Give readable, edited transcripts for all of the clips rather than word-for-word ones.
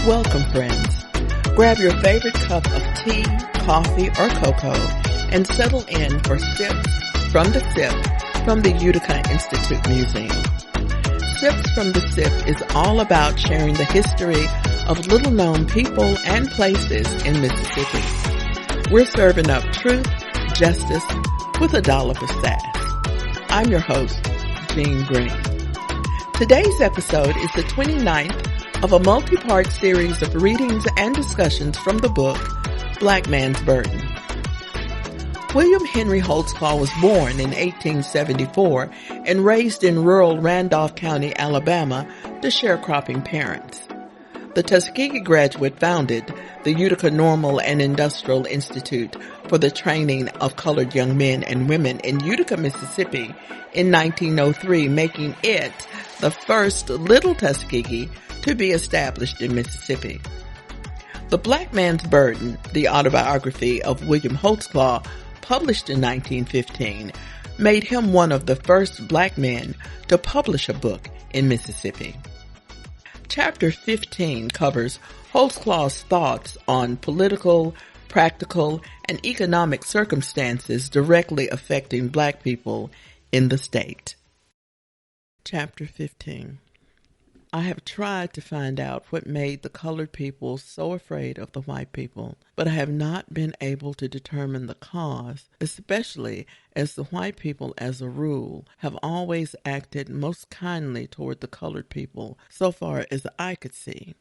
Welcome, friends. Grab your favorite cup of tea, coffee, or cocoa and settle in for Sips from the Sip from the Utica Institute Museum. Sips from the Sip is all about sharing the history of little-known people and places in Mississippi. We're serving up truth, justice, with a dollop of sass. I'm your host, Jean Green. Today's episode is the 29th of a multi-part series of readings and discussions from the book, Black Man's Burden. William Henry Holtzclaw was born in 1874 and raised in rural Randolph County, Alabama, to sharecropping parents. The Tuskegee graduate founded the Utica Normal and Industrial Institute for the Training of Colored Young Men and Women in Utica, Mississippi in 1903, making it the first Little Tuskegee to be established in Mississippi. The Black Man's Burden, the autobiography of William Holtzclaw, published in 1915, made him one of the first black men to publish a book in Mississippi. Chapter 15 covers Holtzclaw's thoughts on political, practical, and economic circumstances directly affecting black people in the state. Chapter 15. I have tried to find out what made the colored people so afraid of the white people, but I have not been able to determine the cause, especially as the white people, as a rule, have always acted most kindly toward the colored people, so far as I could see.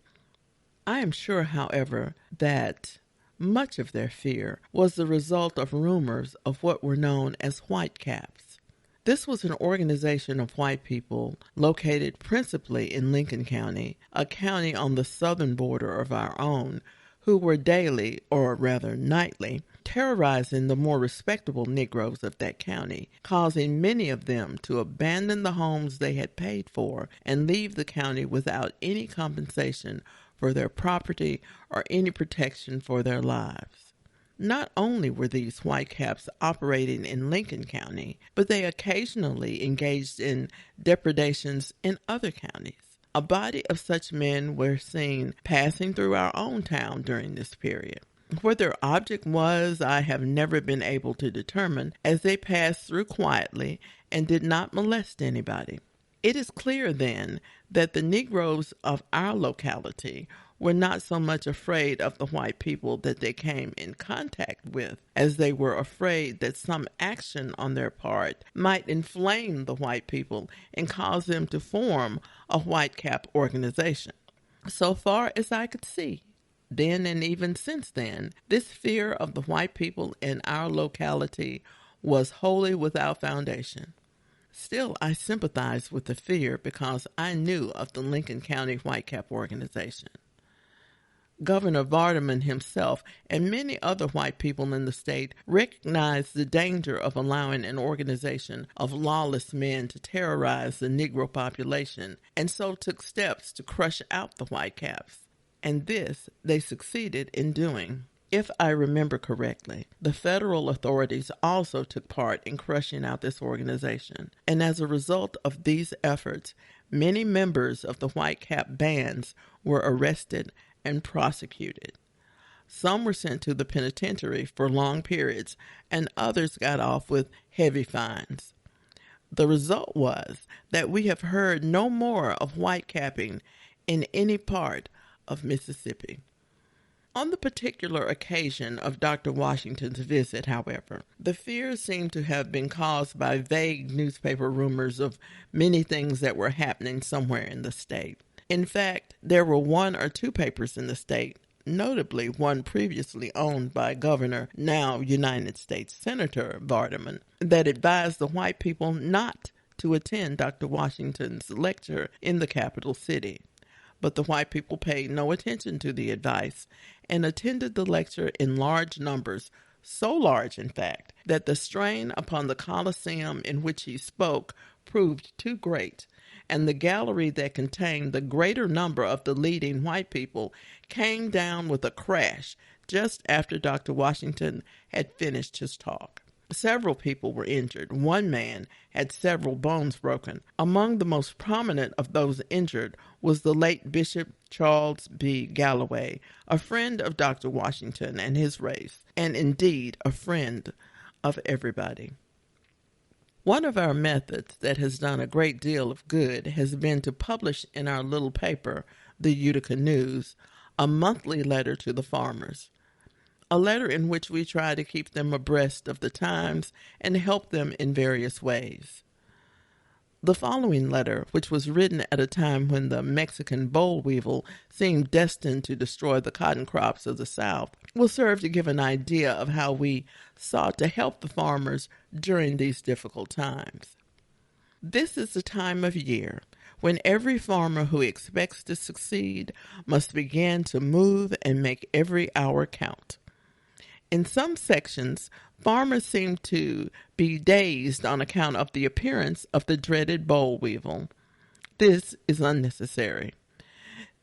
I am sure, however, that much of their fear was the result of rumors of what were known as white caps. This was an organization of white people located principally in Lincoln County, a county on the southern border of our own, who were daily, or rather nightly, terrorizing the more respectable Negroes of that county, causing many of them to abandon the homes they had paid for and leave the county without any compensation for their property or any protection for their lives. Not only were these white caps operating in Lincoln County, but they occasionally engaged in depredations in other counties. A body of such men were seen passing through our own town during this period. What their object was, I have never been able to determine, as they passed through quietly and did not molest anybody. It is clear, then, that the Negroes of our locality were not so much afraid of the white people that they came in contact with as they were afraid that some action on their part might inflame the white people and cause them to form a white cap organization. So far as I could see, then and even since then, this fear of the white people in our locality was wholly without foundation. Still, I sympathized with the fear because I knew of the Lincoln County White Cap Organization. Governor Vardaman himself and many other white people in the state recognized the danger of allowing an organization of lawless men to terrorize the Negro population, and so took steps to crush out the white caps. And this they succeeded in doing. If I remember correctly, the federal authorities also took part in crushing out this organization, and as a result of these efforts, many members of the white cap bands were arrested and prosecuted. Some were sent to the penitentiary for long periods, and others got off with heavy fines. The result was that we have heard no more of white capping in any part of Mississippi. On the particular occasion of Dr. Washington's visit, however, the fears seem to have been caused by vague newspaper rumors of many things that were happening somewhere in the state. In fact, there were one or two papers in the state, notably one previously owned by Governor, now United States Senator Vardaman, that advised the white people not to attend Dr. Washington's lecture in the capital city. But the white people paid no attention to the advice and attended the lecture in large numbers, so large, in fact, that the strain upon the Coliseum in which he spoke proved too great, and the gallery that contained the greater number of the leading white people came down with a crash just after Dr. Washington had finished his talk. Several people were injured. One man had several bones broken. Among the most prominent of those injured was the late Bishop Charles B. Galloway, a friend of Dr. Washington and his race, and indeed a friend of everybody. One of our methods that has done a great deal of good has been to publish in our little paper, the Utica News, a monthly letter to the farmers. A letter in which we try to keep them abreast of the times and help them in various ways. The following letter, which was written at a time when the Mexican boll-weevil seemed destined to destroy the cotton crops of the South, will serve to give an idea of how we sought to help the farmers during these difficult times. This is the time of year when every farmer who expects to succeed must begin to move and make every hour count. In some sections, farmers seem to be dazed on account of the appearance of the dreaded boll-weevil. This is unnecessary.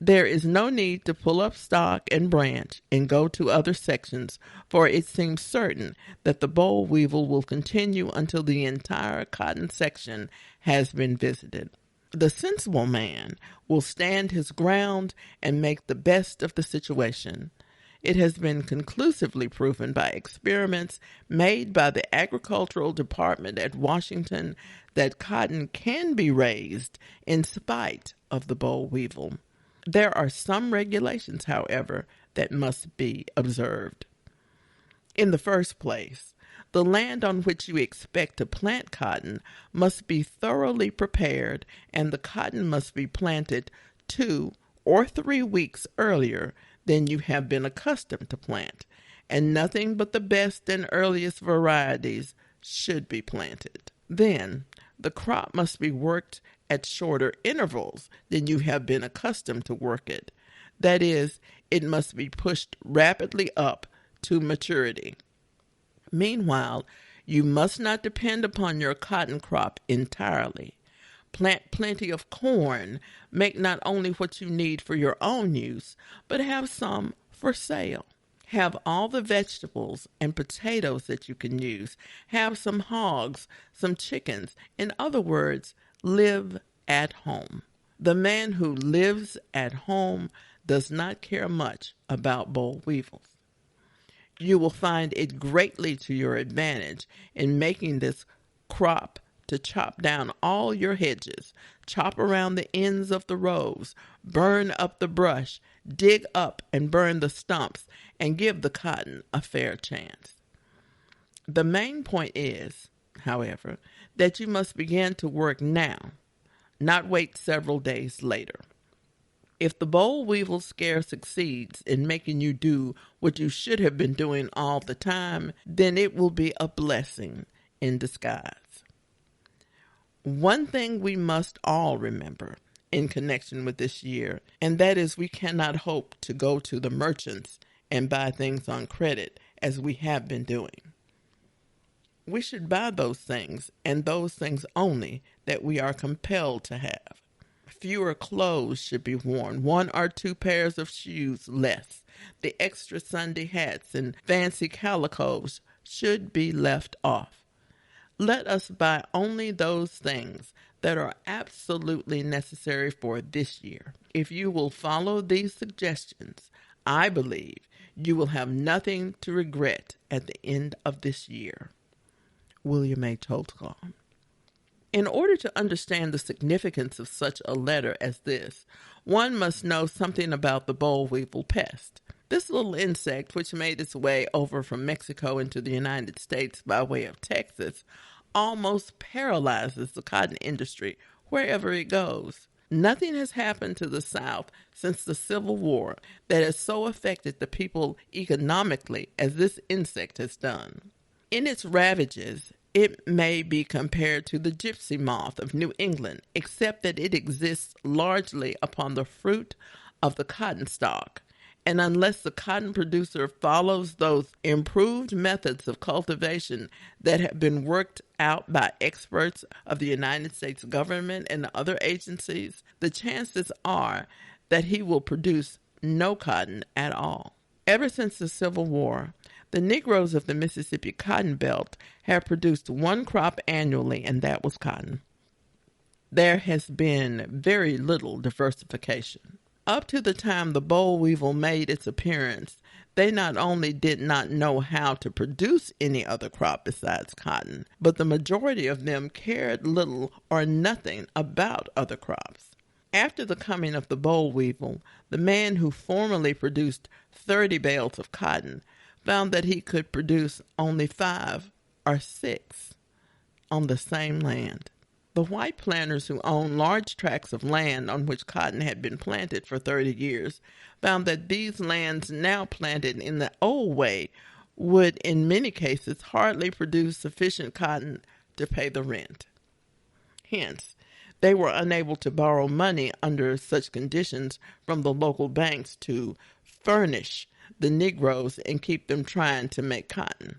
There is no need to pull up stock and branch and go to other sections, for it seems certain that the boll-weevil will continue until the entire cotton section has been visited. The sensible man will stand his ground and make the best of the situation. It has been conclusively proven by experiments made by the Agricultural Department at Washington that cotton can be raised in spite of the boll-weevil. There are some regulations, however, that must be observed. In the first place, the land on which you expect to plant cotton must be thoroughly prepared, and the cotton must be planted 2 or 3 weeks earlier than you have been accustomed to plant, and nothing but the best and earliest varieties should be planted. Then, the crop must be worked at shorter intervals than you have been accustomed to work it. That is, it must be pushed rapidly up to maturity. Meanwhile, you must not depend upon your cotton crop entirely. Plant plenty of corn. Make not only what you need for your own use, but have some for sale. Have all the vegetables and potatoes that you can use. Have some hogs, some chickens. In other words, live at home. The man who lives at home does not care much about boll-weevils. You will find it greatly to your advantage in making this crop to chop down all your hedges, chop around the ends of the rows, burn up the brush, dig up and burn the stumps, and give the cotton a fair chance. The main point is, however, that you must begin to work now, not wait several days later. If the boll-weevil scare succeeds in making you do what you should have been doing all the time, then it will be a blessing in disguise. One thing we must all remember in connection with this year, and that is we cannot hope to go to the merchants and buy things on credit as we have been doing. We should buy those things, and those things only, that we are compelled to have. Fewer clothes should be worn, 1 or 2 pairs of shoes less. The extra Sunday hats and fancy calicos should be left off. Let us buy only those things that are absolutely necessary for this year. If you will follow these suggestions, I believe you will have nothing to regret at the end of this year. William Holtzclaw. In order to understand the significance of such a letter as this, one must know something about the boll-weevil pest. This little insect, which made its way over from Mexico into the United States by way of Texas, almost paralyzes the cotton industry wherever it goes. Nothing has happened to the South since the Civil War that has so affected the people economically as this insect has done. In its ravages, it may be compared to the gypsy moth of New England, except that it exists largely upon the fruit of the cotton stalk. And unless the cotton producer follows those improved methods of cultivation that have been worked out by experts of the United States government and other agencies, the chances are that he will produce no cotton at all. Ever since the Civil War, The Negroes of the Mississippi Cotton Belt have produced one crop annually, and that was cotton. There has been very little diversification. Up to the time the boll-weevil made its appearance, they not only did not know how to produce any other crop besides cotton, but the majority of them cared little or nothing about other crops. After the coming of the boll-weevil, the man who formerly produced 30 bales of cotton found that he could produce only 5 or 6 on the same land. The white planters who owned large tracts of land on which cotton had been planted for 30 years found that these lands now planted in the old way would in many cases hardly produce sufficient cotton to pay the rent. Hence, they were unable to borrow money under such conditions from the local banks to furnish the Negroes and keep them trying to make cotton.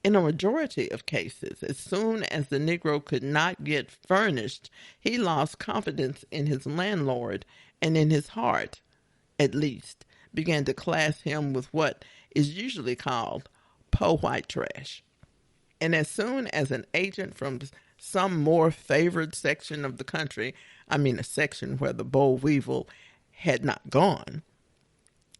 In a majority of cases, as soon as the Negro could not get furnished, he lost confidence in his landlord and in his heart, at least, began to class him with what is usually called po' white trash. And as soon as an agent from some more favored section of the country, a section where the boll-weevil had not gone,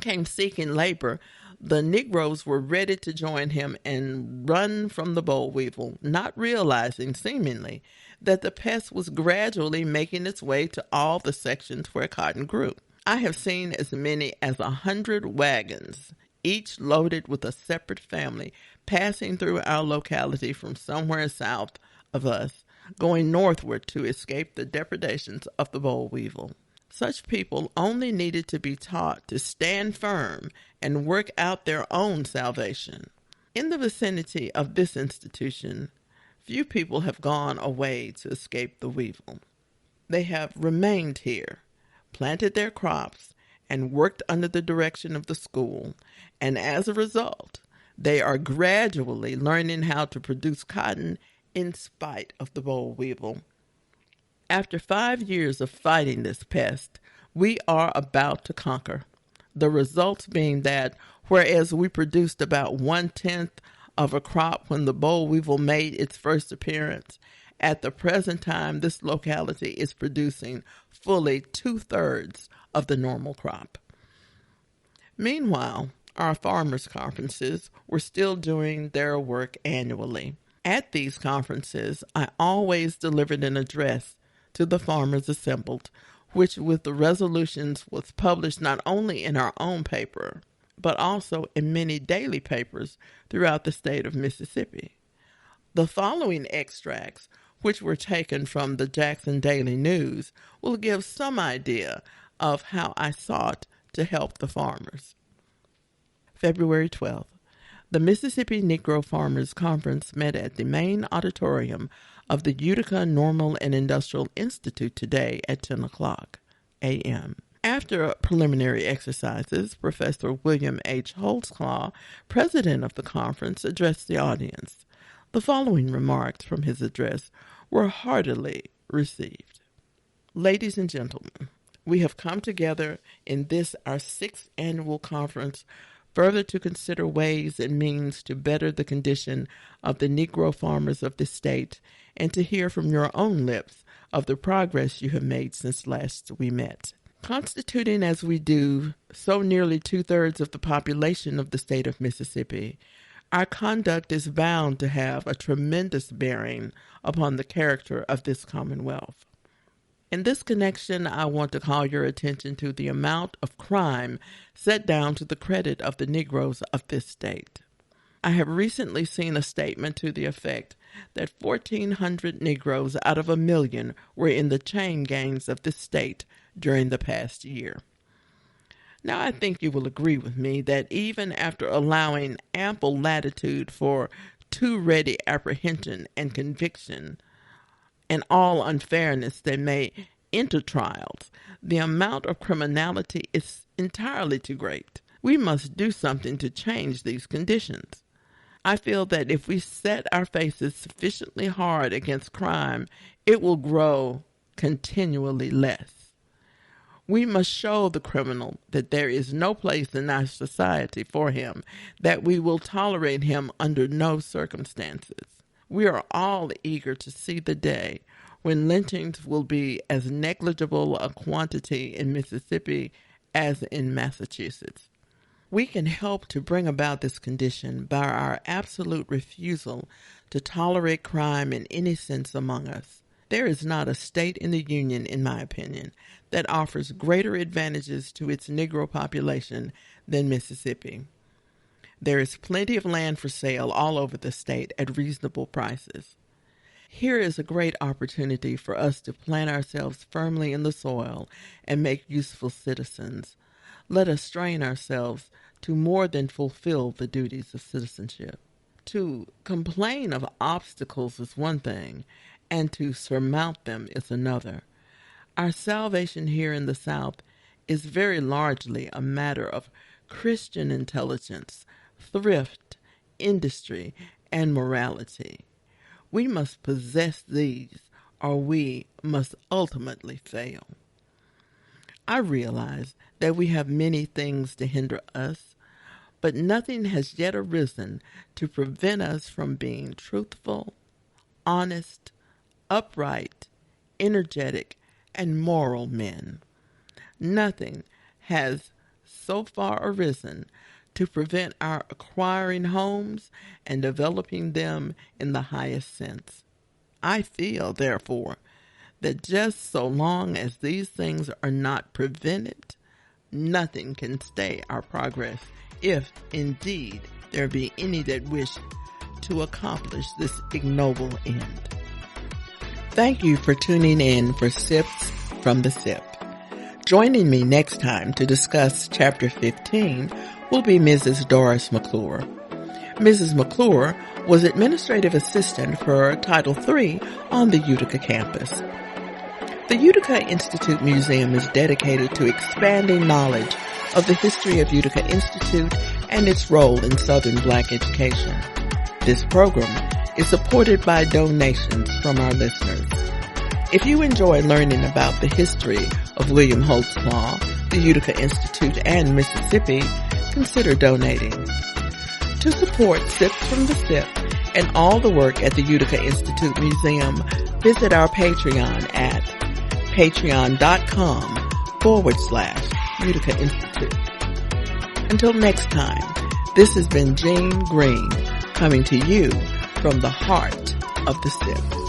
came seeking labor, the Negroes were ready to join him and run from the boll-weevil, not realizing, seemingly, that the pest was gradually making its way to all the sections where cotton grew. I have seen as many as 100 wagons, each loaded with a separate family, passing through our locality from somewhere south of us, going northward to escape the depredations of the boll-weevil. Such people only needed to be taught to stand firm and work out their own salvation. In the vicinity of this institution, few people have gone away to escape the weevil. They have remained here, planted their crops, and worked under the direction of the school, and as a result, they are gradually learning how to produce cotton in spite of the boll-weevil. After 5 years of fighting this pest, we are about to conquer. The results being that, whereas we produced about 1/10 of a crop when the boll-weevil made its first appearance, at the present time this locality is producing fully 2/3 of the normal crop. Meanwhile, our farmers' conferences were still doing their work annually. At these conferences, I always delivered an address to the farmers assembled, which with the resolutions was published not only in our own paper, but also in many daily papers throughout the state of Mississippi. The following extracts, which were taken from the Jackson Daily News, will give some idea of how I sought to help the farmers. February 12th. The Mississippi Negro Farmers Conference met at the main auditorium of the Utica Normal and Industrial Institute today at 10 o'clock a.m. After preliminary exercises, Professor William H. Holtzclaw, president of the conference, addressed the audience. The following remarks from his address were heartily received. Ladies and gentlemen, we have come together in this our 6th annual conference further to consider ways and means to better the condition of the Negro farmers of the state and to hear from your own lips of the progress you have made since last we met. Constituting as we do so nearly 2/3 of the population of the state of Mississippi, our conduct is bound to have a tremendous bearing upon the character of this Commonwealth. In this connection, I want to call your attention to the amount of crime set down to the credit of the Negroes of this state. I have recently seen a statement to the effect that 1,400 Negroes out of 1 million were in the chain gangs of this state during the past year. Now, I think you will agree with me that even after allowing ample latitude for too ready apprehension and conviction, and all unfairness that may enter trials, the amount of criminality is entirely too great. We must do something to change these conditions. I feel that if we set our faces sufficiently hard against crime, it will grow continually less. We must show the criminal that there is no place in our society for him, that we will tolerate him under no circumstances. We are all eager to see the day when lynchings will be as negligible a quantity in Mississippi as in Massachusetts. We can help to bring about this condition by our absolute refusal to tolerate crime in any sense among us. There is not a state in the Union, in my opinion, that offers greater advantages to its Negro population than Mississippi. There is plenty of land for sale all over the state at reasonable prices. Here is a great opportunity for us to plant ourselves firmly in the soil and make useful citizens. Let us strain ourselves to more than fulfill the duties of citizenship. To complain of obstacles is one thing, and to surmount them is another. Our salvation here in the South is very largely a matter of Christian intelligence, thrift, industry, and morality. We must possess these, or we must ultimately fail. I realize that we have many things to hinder us, but nothing has yet arisen to prevent us from being truthful, honest, upright, energetic, and moral men. Nothing has so far arisen to prevent our acquiring homes and developing them in the highest sense. I feel, therefore, that just so long as these things are not prevented, nothing can stay our progress, if indeed there be any that wish to accomplish this ignoble end. Thank you for tuning in for Sips from the Sip. Joining me next time to discuss Chapter 15 will be Mrs. Doris McClure. Mrs. McClure was administrative assistant for Title III on the Utica campus. The Utica Institute Museum is dedicated to expanding knowledge of the history of Utica Institute and its role in Southern Black education. This program is supported by donations from our listeners. If you enjoy learning about the history of William Holtzclaw, the Utica Institute, and Mississippi, consider donating. To support Sips from the Sip and all the work at the Utica Institute Museum, visit our Patreon at patreon.com/Utica Institute. Until next time, this has been Jean Green coming to you from the heart of the Sip.